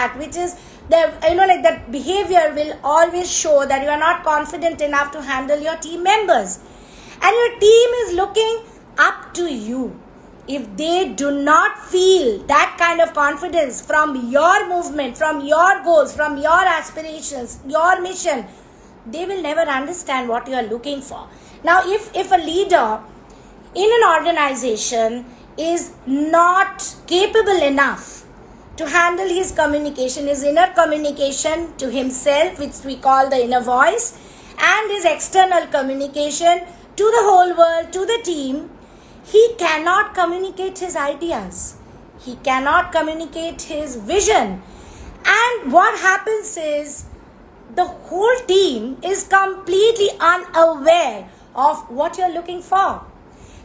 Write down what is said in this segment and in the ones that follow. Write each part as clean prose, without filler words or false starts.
that, which is that behavior will always show that you are not confident enough to handle your team members. And your team is looking up to you. If they do not feel that kind of confidence from your movement, from your goals, from your aspirations, your mission, they will never understand what you are looking for. Now, if a leader in an organization is not capable enough to handle his communication, his inner communication to himself, which we call the inner voice, and his external communication to the whole world, to the team, he cannot communicate his ideas. He cannot communicate his vision. And what happens is the whole team is completely unaware of what you're looking for.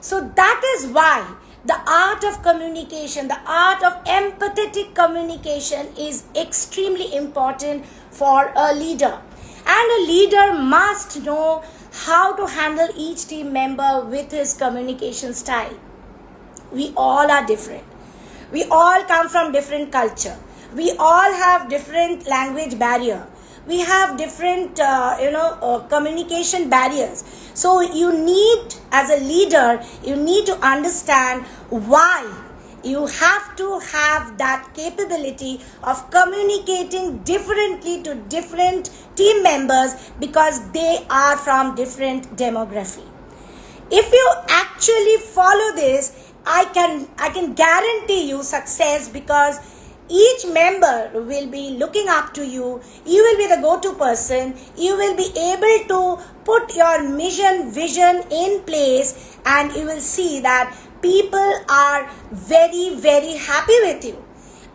So that is why the art of communication, the art of empathetic communication is extremely important for a leader. And a leader must know how to handle each team member with his communication style. We all are different. We all come from different culture. We all have different language barrier. We have different, communication barriers. So you need, as a leader, you need to understand why you have to have that capability of communicating differently to different team members because they are from different demography. If you actually follow this, I can guarantee you success, because each member will be looking up to you. You will be the go-to person. You will be able to put your mission, vision in place, and you will see that people are very, very happy with you.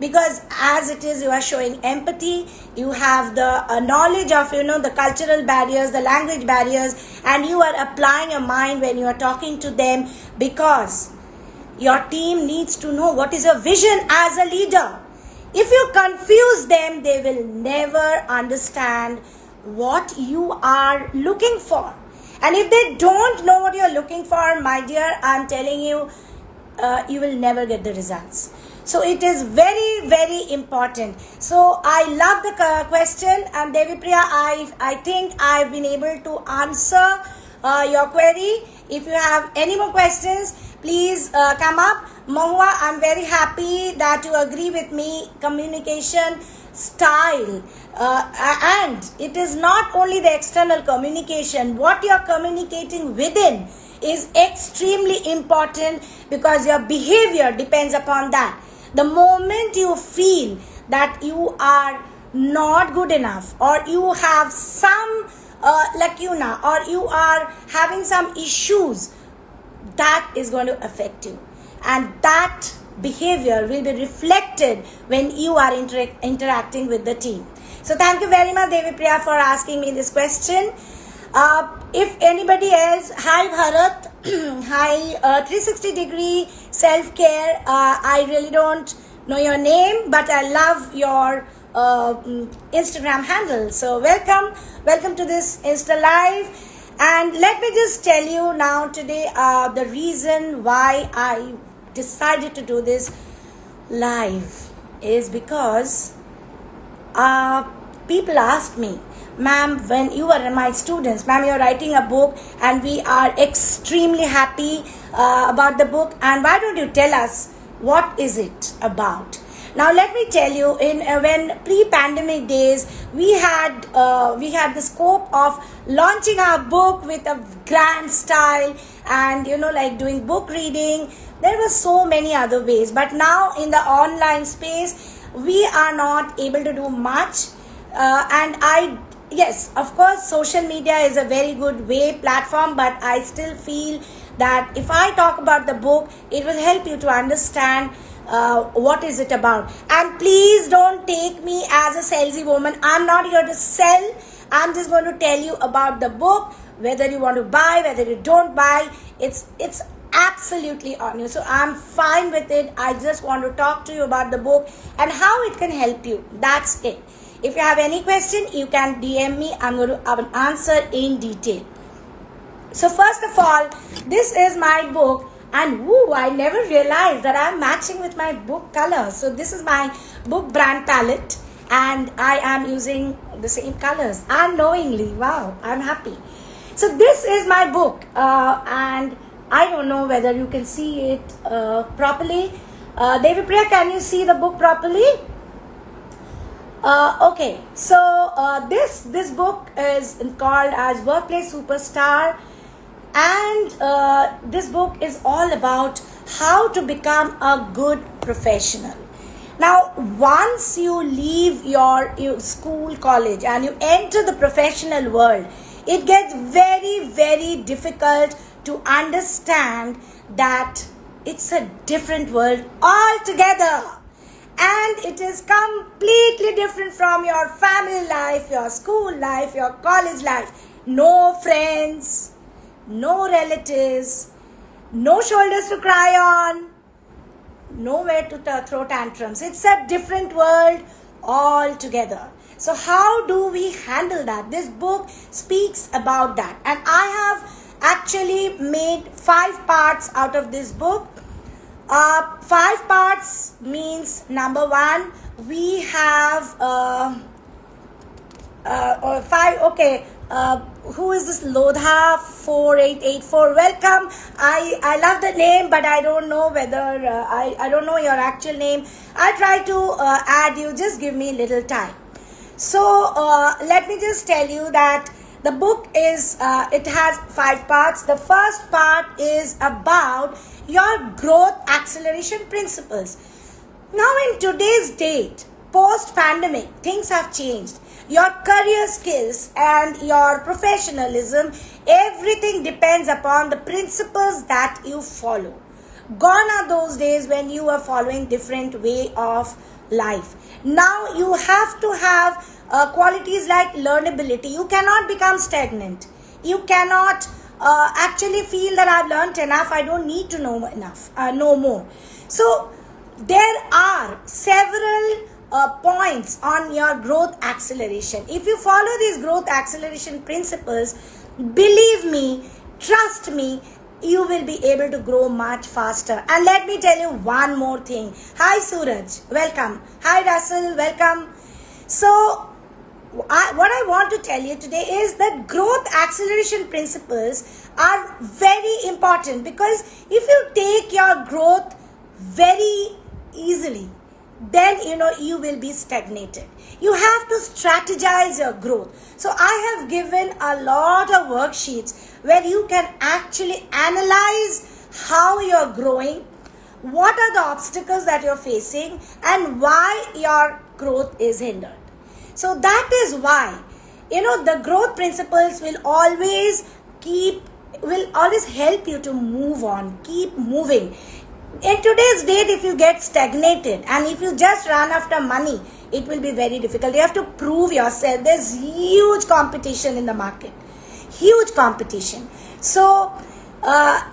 Because as it is, you are showing empathy, you have the knowledge of, the cultural barriers, the language barriers, and you are applying your mind when you are talking to them, because your team needs to know what is your vision as a leader. If you confuse them, they will never understand what you are looking for. And if they don't know what you're looking for, my dear, I'm telling you, you will never get the results. So it is very, very important. So I love the question, and Devi Priya, I think I've been able to answer your query. If you have any more questions, please come up. Mahua, I'm very happy that you agree with me. Communication style, and it is not only the external communication. What you're communicating within is extremely important, because your behavior depends upon that. The moment you feel that you are not good enough, or you have some lacuna, or you are having some issues, that is going to affect you. And that behavior will be reflected when you are interacting with the team. So thank you very much, Devi Priya, for asking me this question. If anybody else, hi Bharat, hi 360-degree self-care, I really don't know your name, but I love your Instagram handle. So welcome to this Insta Live. And let me just tell you now today the reason why I decided to do this live is because people asked me, ma'am, when you are my students, ma'am, you're writing a book and we are extremely happy about the book, and why don't you tell us what is it about? Now let me tell you, when pre-pandemic days, we had the scope of launching our book with a grand style, and like doing book reading. There were so many other ways, but now in the online space, we are not able to do much. Yes, of course, social media is a very good platform, but I still feel that if I talk about the book, it will help you to understand what is it about. And please don't take me as a salesy woman. I'm not here to sell. I'm just going to tell you about the book. Whether you want to buy, whether you don't buy, it's absolutely on you. So I'm fine with it. I just want to talk to you about the book and how it can help you. That's it. If you have any question, you can DM me. I'm going to answer in detail. So first of all, this is my book. And I never realized that I'm matching with my book color. So this is my book brand palette. and I am using the same colors unknowingly. Wow, I'm happy. So this is my book, and I don't know whether you can see it properly. Devi Priya, can you see the book properly? Okay, so this book is called as Workplace Superstar, and this book is all about how to become a good professional. Now, once you leave your school, college, and you enter the professional world, it gets very, very difficult to understand that it's a different world altogether. And it is completely different from your family life, your school life, your college life. No friends, no relatives, no shoulders to cry on, nowhere to throw tantrums. It's a different world altogether. So how do we handle that? This book speaks about that. And I have actually made 5 parts out of this book. 5 parts means, number 1, we have 5. Okay, who is this? Lodha 4884. Welcome. I love the name, but I don't know whether I don't know your actual name. I'll try to add you. Just give me a little time. So let me just tell you that the book is it has 5 parts. The first part is about your growth acceleration principles. Now, in today's date, post-pandemic, things have changed. Your career skills and your professionalism, everything depends upon the principles that you follow. Gone are those days when you were following different way of life. Now you have to have qualities like learnability. You cannot become stagnant. You cannot actually feel that I've learned enough, I don't need to know enough, know more. So there are several points on your growth acceleration. If you follow these growth acceleration principles, believe me, trust me, you will be able to grow much faster. And let me tell you one more thing. Hi Suraj, welcome. Hi Russell, welcome. So what I want to tell you today is that growth acceleration principles are very important, because if you take your growth very easily, then you will be stagnated. You have to strategize your growth. So I have given a lot of worksheets where you can actually analyze how you're growing, what are the obstacles that you're facing, and why your growth is hindered. So that is why the growth principles will always help you to move on, keep moving. In today's date, if you get stagnated and if you just run after money, it will be very difficult. You have to prove yourself. There's huge competition in the market. Huge competition. So,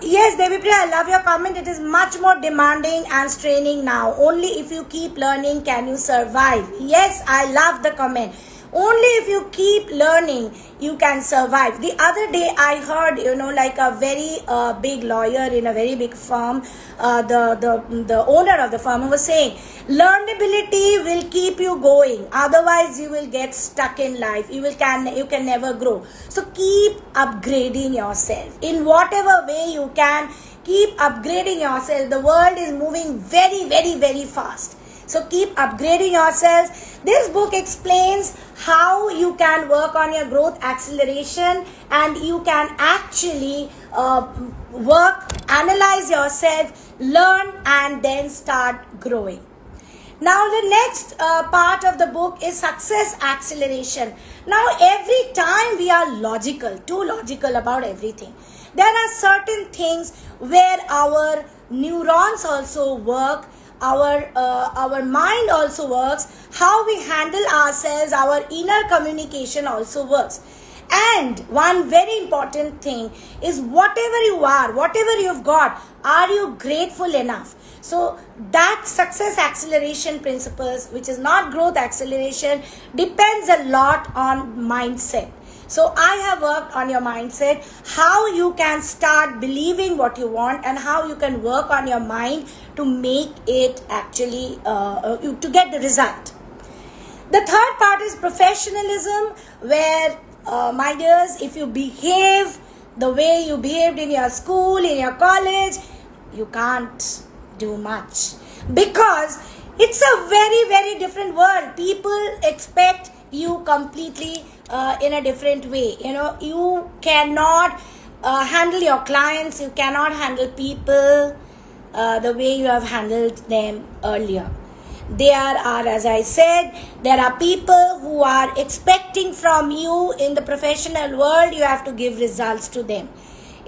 yes, Devipriya, I love your comment. It is much more demanding and straining now. Only if you keep learning can you survive. Yes, I love the comment. Only if you keep learning, you can survive. The other day, I heard, like a very big lawyer in a very big firm, the owner of the firm was saying, learnability will keep you going. Otherwise, you will get stuck in life. You can never grow. So keep upgrading yourself. In whatever way you can, keep upgrading yourself. The world is moving very, very, very fast. So keep upgrading yourselves. This book explains how you can work on your growth acceleration, and you can actually analyze yourself, learn, and then start growing. Now the next part of the book is success acceleration. Now every time we are too logical about everything. There are certain things where our neurons also work. Our mind also works. How we handle ourselves, our inner communication also works. And one very important thing is, whatever you are, whatever you've got, are you grateful enough? So that success acceleration principles, which is not growth acceleration, depends a lot on mindset. So I have worked on your mindset, how you can start believing what you want, and how you can work on your mind to make it actually, to get the result. The third part is professionalism, where, my dears, if you behave the way you behaved in your school, in your college, you can't do much, because it's a very, very different world. People expect you completely in a different way. You cannot handle your clients, you cannot handle people the way you have handled them earlier. There are, as I said, there are people who are expecting from you in the professional world, you have to give results to them.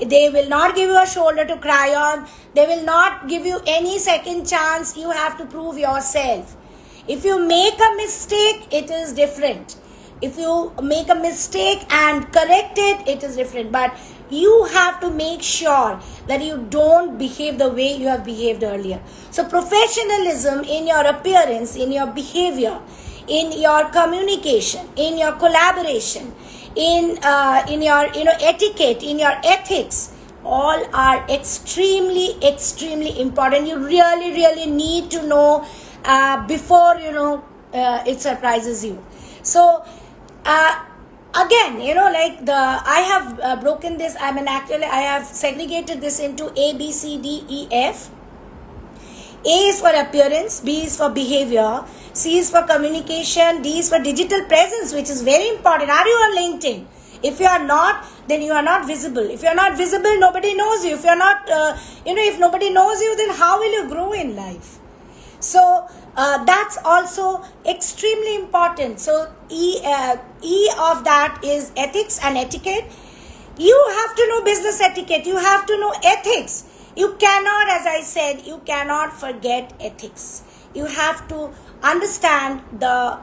They will not give you a shoulder to cry on. They will not give you any second chance. You have to prove yourself. If you make a mistake, it is different. If you make a mistake and correct it, it is different. But you have to make sure that you don't behave the way you have behaved earlier. So professionalism in your appearance, in your behavior, in your communication, in your collaboration, in your etiquette, in your ethics, all are extremely, extremely important. You really, really need to know before it surprises you. So again, I have broken this. I have segregated this into A, B, C, D, E, F. A is for appearance, B is for behavior, C is for communication, D is for digital presence, which is very important. Are you on LinkedIn? If you are not, then you are not visible. If you are not visible, nobody knows you. If you are not, if nobody knows you, then how will you grow in life? So that's also extremely important. So E of that is ethics and etiquette. You have to know business etiquette. You have to know ethics. You cannot, as I said, you cannot forget ethics. You have to understand the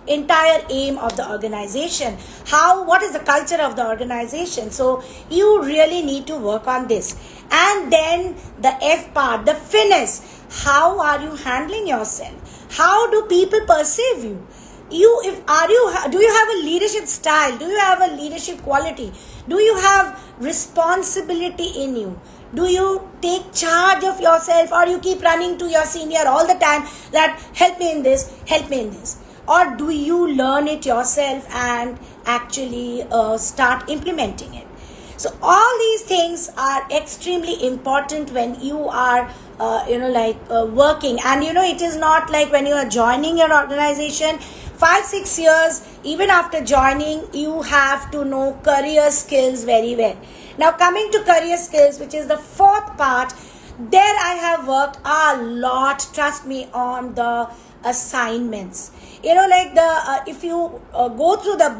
entire aim of the organization. What is the culture of the organization? So you really need to work on this. And then the F part, the finesse. How are you handling yourself? How do people perceive you? Do you have a leadership style? Do you have a leadership quality? Do you have responsibility in you? Do you take charge of yourself, or you keep running to your senior all the time that help me in this, help me in this? Or do you learn it yourself and actually start implementing it? So all these things are extremely important when you are working. And it is not like when you are joining your organization, 5-6 years, even after joining, you have to know career skills very well. Now coming to career skills, which is the fourth part, there I have worked a lot, trust me, on the assignments. If you go through the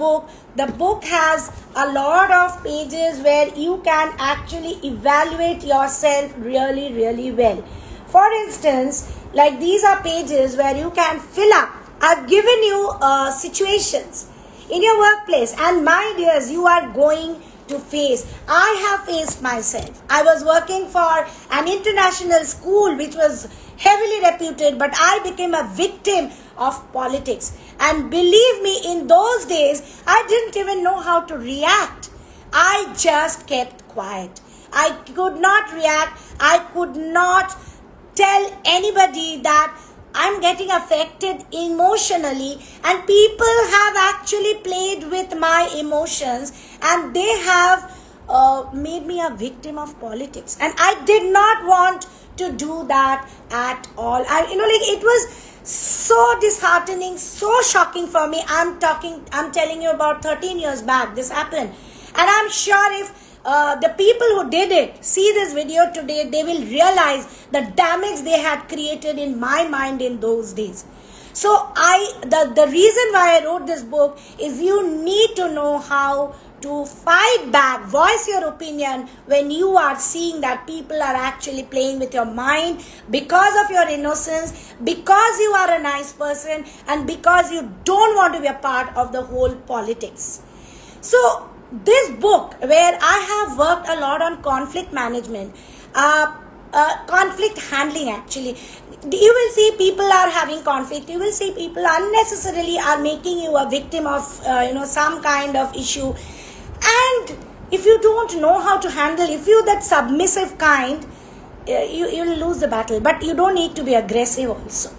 book has a lot of pages where you can actually evaluate yourself really, really well. For instance, like these are pages where you can fill up. I've given you situations in your workplace, and my dears, you are going to face. I have faced myself. I was working for an international school which was heavily reputed, but I became a victim of politics. And believe me, in those days, I didn't even know how to react. I just kept quiet. I could not react. I could not tell anybody that I'm getting affected emotionally, and people have actually played with my emotions, and they have made me a victim of politics. And I did not want to do that at all. It was so disheartening, so shocking for me. I'm telling you, about 13 years back this happened. And I'm sure if the people who did it see this video today, they will realize the damage they had created in my mind in those days. So the reason why I wrote this book is you need to know how to fight back, voice your opinion when you are seeing that people are actually playing with your mind because of your innocence, because you are a nice person, and because you don't want to be a part of the whole politics. So this book, where I have worked a lot on conflict management, conflict handling actually. You will see people are having conflict. You will see people unnecessarily are making you a victim of some kind of issue. And if you don't know how to handle, if you're that submissive kind, you'll lose the battle. But you don't need to be aggressive also.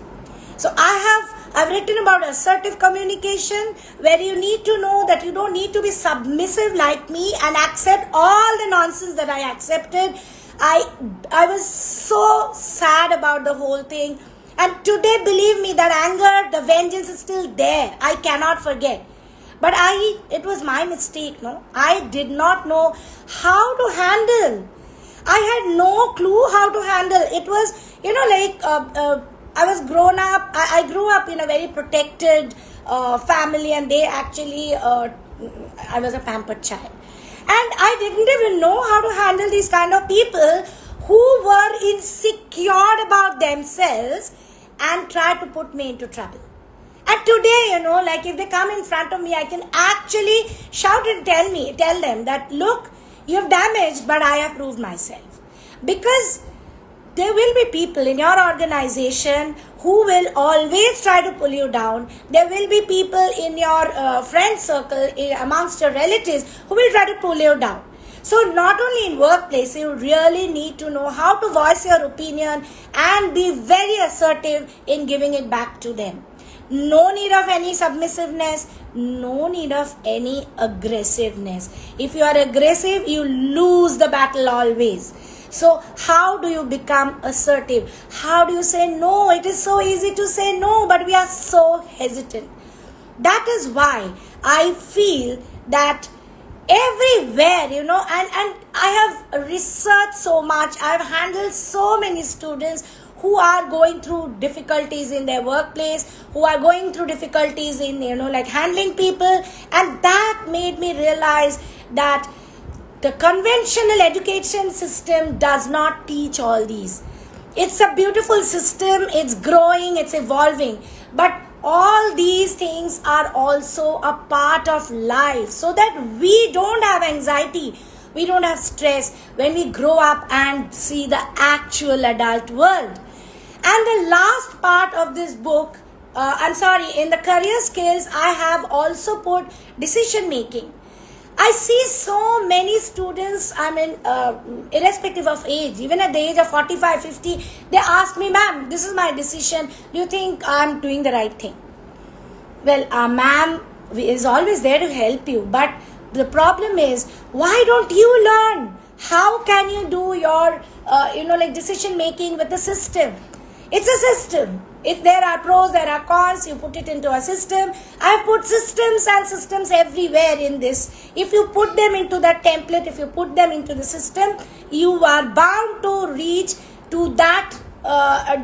So I I've written about assertive communication, where you need to know that you don't need to be submissive like me and accept all the nonsense that I accepted. I was so sad about the whole thing. And today, believe me, that anger, the vengeance is still there. I cannot forget. But it was my mistake, no? I did not know how to handle. I had no clue how to handle. It was, I was grown up. I grew up in a very protected family, and they actually, I was a pampered child. And I didn't even know how to handle these kind of people who were insecure about themselves and tried to put me into trouble. And today, if they come in front of me, I can actually shout and tell them that, look, you have damaged, but I have proved myself. Because there will be people in your organization who will always try to pull you down. There will be people in your friend circle, amongst your relatives, who will try to pull you down. So not only in workplace, you really need to know how to voice your opinion and be very assertive in giving it back to them. No need of any submissiveness, no need of any aggressiveness. If you are aggressive, you lose the battle always. So how do you become assertive? How do you say no? It is so easy to say no, but we are so hesitant. That is why I feel that everywhere, and I have researched so much. I have handled so many students who are going through difficulties in their workplace, who are going through difficulties in, handling people. And that made me realize that the conventional education system does not teach all these. It's a beautiful system, it's growing, it's evolving. But all these things are also a part of life, so that we don't have anxiety, we don't have stress when we grow up and see the actual adult world. And the last part of this book, in the career skills, I have also put decision making. I see so many students, irrespective of age, even at the age of 45, 50, they ask me, ma'am, this is my decision. Do you think I'm doing the right thing? Well, ma'am is always there to help you. But the problem is, why don't you learn? How can you do your, decision making with the system? It's a system. If there are pros, there are cons, you put it into a system. I have put systems everywhere in this. If you put them into that template, if you put them into the system, you are bound to reach to that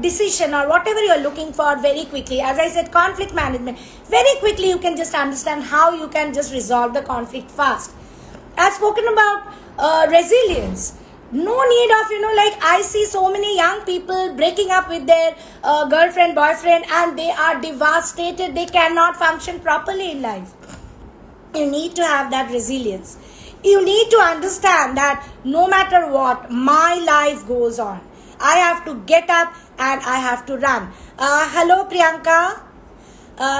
decision or whatever you are looking for very quickly. As I said, conflict management. Very quickly you can just understand how you can just resolve the conflict fast. I've spoken about resilience. No need of, I see so many young people breaking up with their girlfriend, boyfriend, and they are devastated. They cannot function properly in life. You need to have that resilience. You need to understand that no matter what, my life goes on. I have to get up and I have to run. Hello, Priyanka.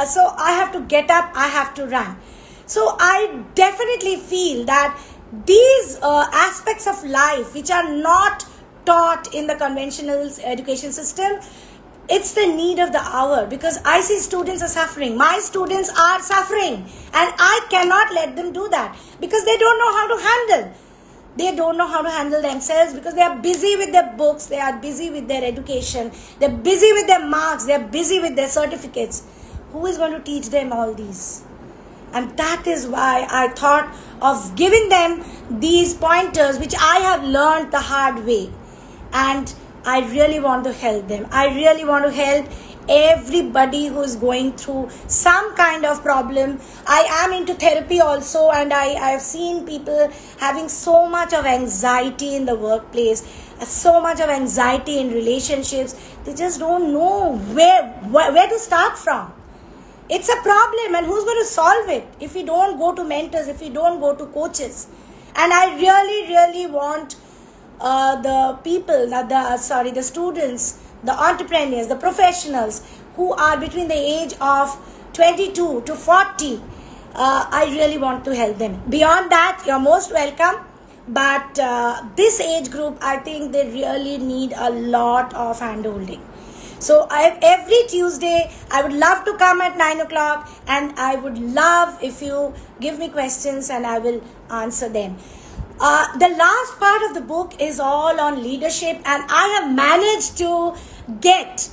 So I have to get up, I have to run. So I definitely feel that these aspects of life which are not taught in the conventional education system, it's the need of the hour, because I see students are suffering. My students are suffering and I cannot let them do that because they don't know how to handle. They don't know how to handle themselves because they are busy with their books, they are busy with their education, they're busy with their marks, they're busy with their certificates. Who is going to teach them all these? And that is why I thought of giving them these pointers which I have learned the hard way. And I really want to help them. I really want to help everybody who is going through some kind of problem. I am into therapy also, and I have seen people having so much of anxiety in the workplace, so much of anxiety in relationships. They just don't know where to start from. It's a problem, and who's going to solve it if we don't go to mentors, if we don't go to coaches? And I really want the people, the students, the entrepreneurs, the professionals who are between the age of 22 to 40, I really want to help them. Beyond that, you're most welcome. But this age group, I think they really need a lot of handholding. So every Tuesday, I would love to come at 9 o'clock, and I would love if you give me questions and I will answer them. The last part of the book is all on leadership, and I have managed to get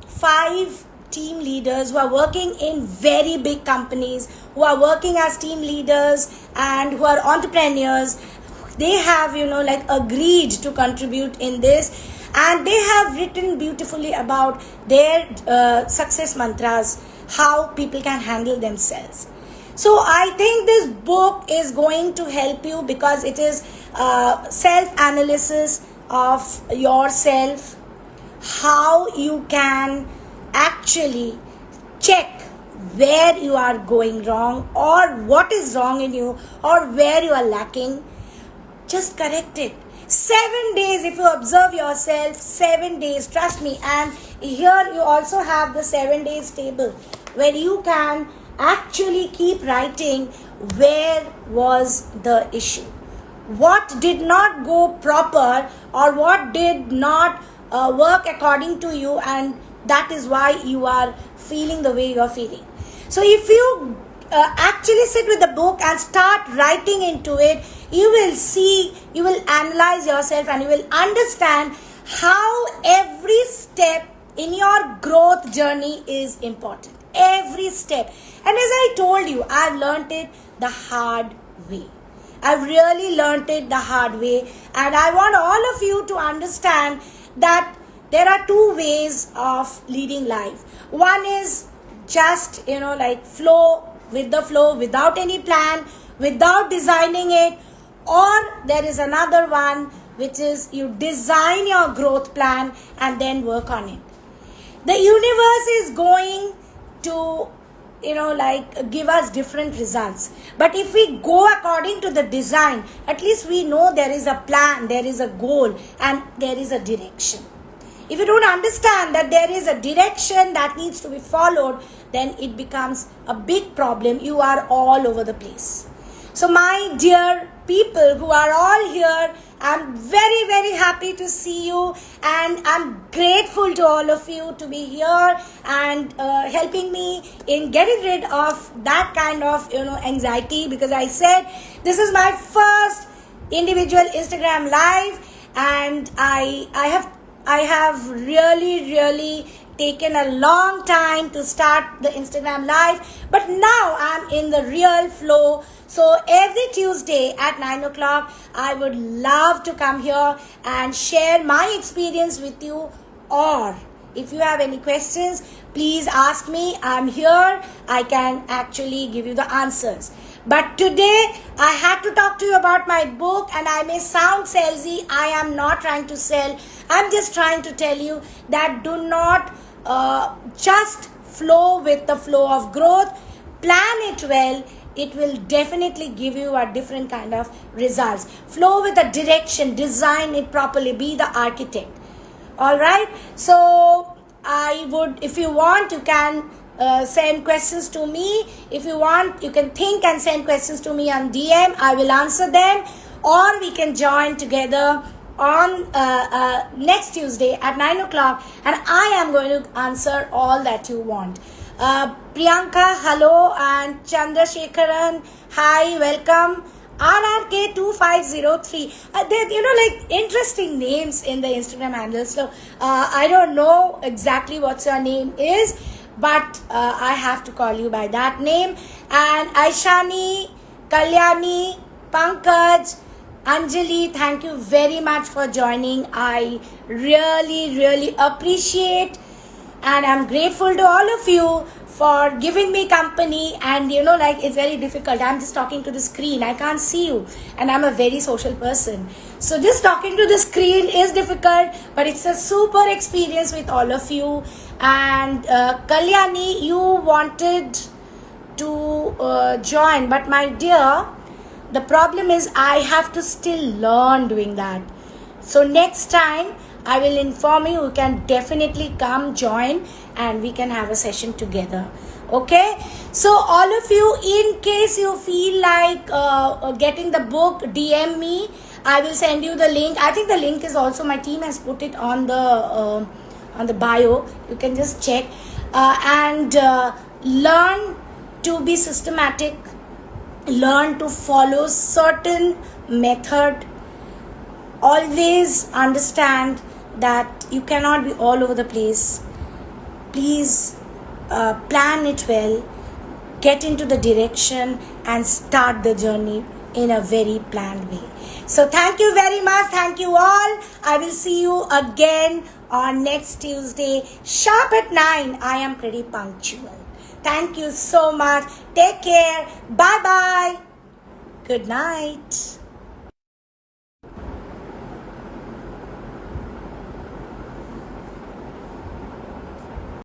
5 team leaders who are working in very big companies, who are working as team leaders and who are entrepreneurs. They have, agreed to contribute in this, and they have written beautifully about their success mantras, how people can handle themselves. So I think this book is going to help you because it is self-analysis of yourself, how you can actually check where you are going wrong or what is wrong in you or where you are lacking. Just correct it. 7 days, if you observe yourself, 7 days, trust me. And here you also have the 7 days table where you can actually keep writing where was the issue, what did not go proper or what did not work according to you, and that is why you are feeling the way you are feeling. So if you actually sit with the book and start writing into it, you will see, you will analyze yourself, and you will understand how every step in your growth journey is important. Every step. And as I told you, I've learned it the hard way. I've really learned it the hard way, and I want all of you to understand that there are 2 ways of leading life. One is just, flow with the flow, without any plan, without designing it. Or there is another one, which is you design your growth plan and then work on it. The universe is going to, give us different results. But if we go according to the design, at least we know there is a plan, there is a goal, and there is a direction. If you don't understand that there is a direction that needs to be followed, then it becomes a big problem. You are all over the place. So my dear people who are all here, I'm very, very happy to see you, and I'm grateful to all of you to be here and helping me in getting rid of that kind of anxiety, because I said this is my first individual Instagram live, and I have really taken a long time to start the Instagram live, but now I'm in the real flow. So every Tuesday at 9 o'clock, I would love to come here and share my experience with you. Or if you have any questions, please ask me. I'm here. I can actually give you the answers. But today, I had to talk to you about my book, and I may sound salesy. I am not trying to sell. I'm just trying to tell you that do not just flow with the flow of growth. Plan it well. It will definitely give you a different kind of results. Flow with a direction. Design it properly. Be the architect. All right. So I would, if you want, you can send questions to me. If you want, you can think and send questions to me on DM. I will answer them, or we can join together on next Tuesday at 9 o'clock, and I am going to answer all that you want. Priyanka, hello, and Chandrasekharan, hi, welcome. RRK2503. Interesting names in the Instagram handle. So I don't know exactly what your name is, but I have to call you by that name. And Aishani, Kalyani, Pankaj, Anjali, thank you very much for joining. I really appreciate, and I'm grateful to all of you for giving me company. And it's very difficult. I'm just talking to the screen. I can't see you, and I'm a very social person. So just talking to the screen is difficult, but it's a super experience with all of you. And Kalyani, you wanted to join, but my dear, the problem is I have to still learn doing that. So next time I will inform you. You can definitely come join, and we can have a session together. Okay, so all of you, in case you feel like getting the book, DM me. I will send you the link. I think the link is also, my team has put it on the on the bio. You can just check and learn to be systematic. Learn to follow certain method. Always understand that you cannot be all over the place. Please plan it well, get into the direction and start the journey in a very planned way. So thank you very much. Thank you all. I will see you again on next Tuesday sharp at 9. I am pretty punctual. Thank you so much. Take care. Bye bye. Good night.